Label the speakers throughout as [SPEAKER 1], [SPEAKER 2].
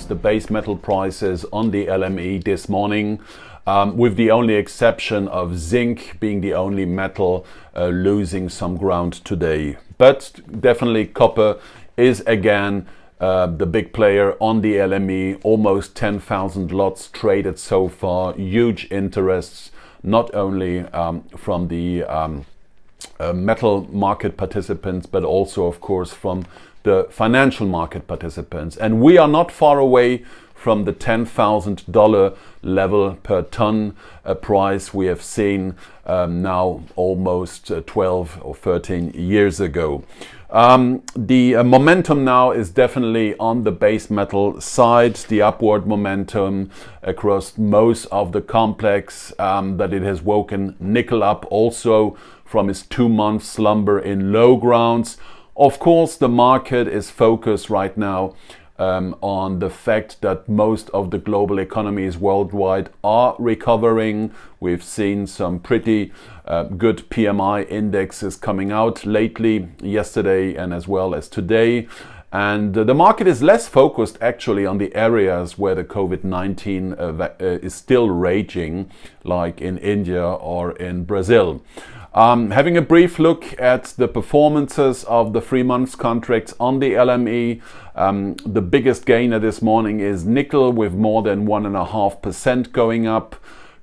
[SPEAKER 1] the base metal prices on the LME this morning, with the only exception of zinc being the only metal losing some ground today. But definitely copper is again the big player on the LME, almost 10,000 lots traded so far, huge interests, not only from the metal market participants, but also, of course, from the financial market participants. And we are not far away from the $10,000 level per ton price we have seen now almost 12 or 13 years ago. The momentum now is definitely on the base metal side, the upward momentum across most of the complex, that it has woken nickel up also from its 2-month slumber in low grounds. Of course, the market is focused right now on the fact that most of the global economies worldwide are recovering. We've seen some pretty good PMI indexes coming out lately, yesterday and as well as today. And the market is less focused actually on the areas where the COVID-19 is still raging, like in India or in Brazil. Having a brief look at the performances of the 3-month contracts on the LME, the biggest gainer this morning is nickel with more than 1.5% going up.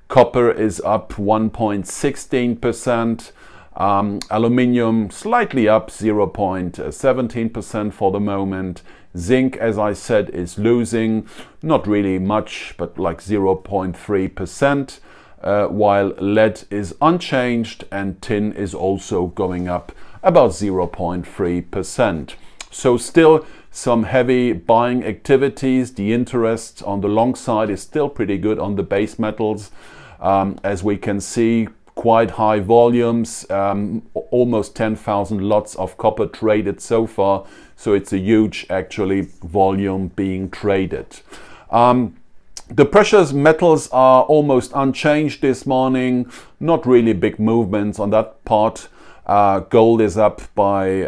[SPEAKER 1] Copper is up 1.16%. Aluminium slightly up 0.17% for the moment. Zinc, as I said, is losing, not really much, but like 0.3%. While lead is unchanged and tin is also going up about 0.3%. So still some heavy buying activities. The interest on the long side is still pretty good on the base metals. As we can see, quite high volumes, almost 10,000 lots of copper traded so far. So it's a huge actually volume being traded. The precious metals are almost unchanged this morning, not really big movements on that part. Gold is up by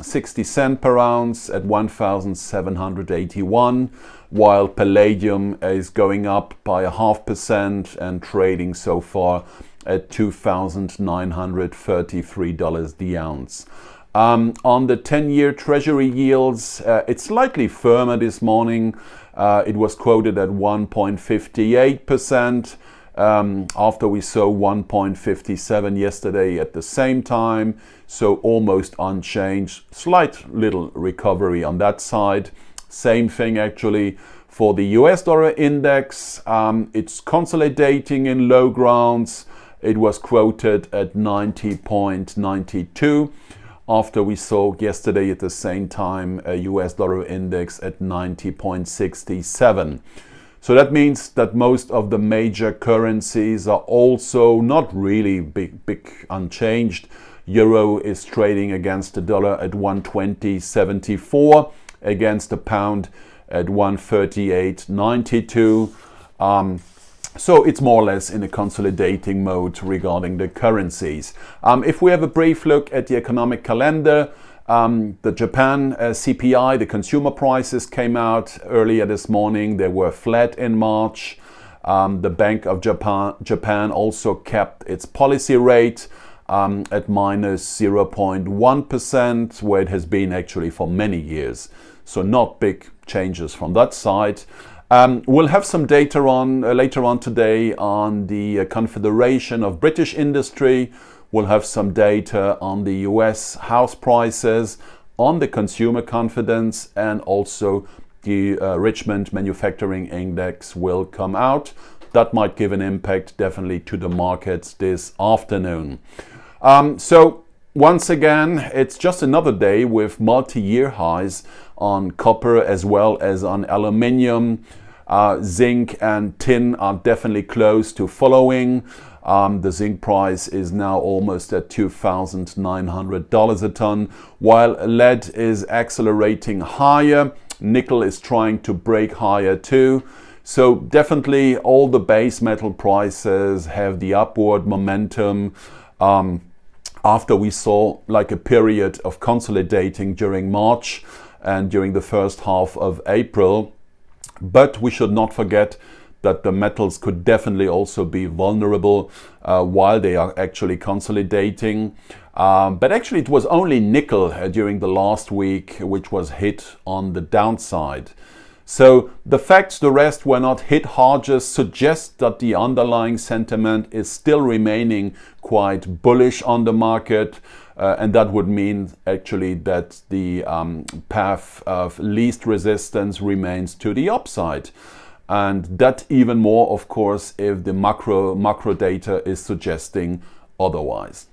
[SPEAKER 1] 60 cents per ounce at 1,781, while palladium is going up by 0.5% and trading so far at $2,933 the ounce. On the 10-year Treasury yields, it's slightly firmer this morning. It was quoted at 1.58% after we saw 1.57 yesterday at the same time. So almost unchanged, slight little recovery on that side. Same thing actually for the US dollar index. It's consolidating in low grounds. It was quoted at 90.92. after we saw yesterday at the same time a US dollar index at 90.67. So that means that most of the major currencies are also not really big unchanged. Euro is trading against the dollar at 120.74, against the pound at 138.92. So it's more or less in a consolidating mode regarding the currencies. If we have a brief look at the economic calendar, the Japan CPI, the consumer prices came out earlier this morning. They were flat in March. The Bank of Japan also kept its policy rate at minus 0.1%, where it has been actually for many years. So not big changes from that side. We'll have some data on later on today on the Confederation of British Industry. We'll have some data on the US house prices, on the consumer confidence, and also the Richmond Manufacturing Index will come out. That might give an impact definitely to the markets this afternoon. So once again, it's just another day with multi-year highs on copper as well as on aluminium. Zinc and tin are definitely close to following. The zinc price is now almost at $2,900 a ton, while lead is accelerating higher. Nickel is trying to break higher too. So definitely all the base metal prices have the upward momentum after we saw like a period of consolidating during March and during the first half of April. But we should not forget that the metals could definitely also be vulnerable while they are actually consolidating. But actually it was only nickel during the last week which was hit on the downside. So the fact the rest were not hit hard just suggests that the underlying sentiment is still remaining quite bullish on the market. And that would mean actually that the path of least resistance remains to the upside. And that even more, of course, if the macro data is suggesting otherwise.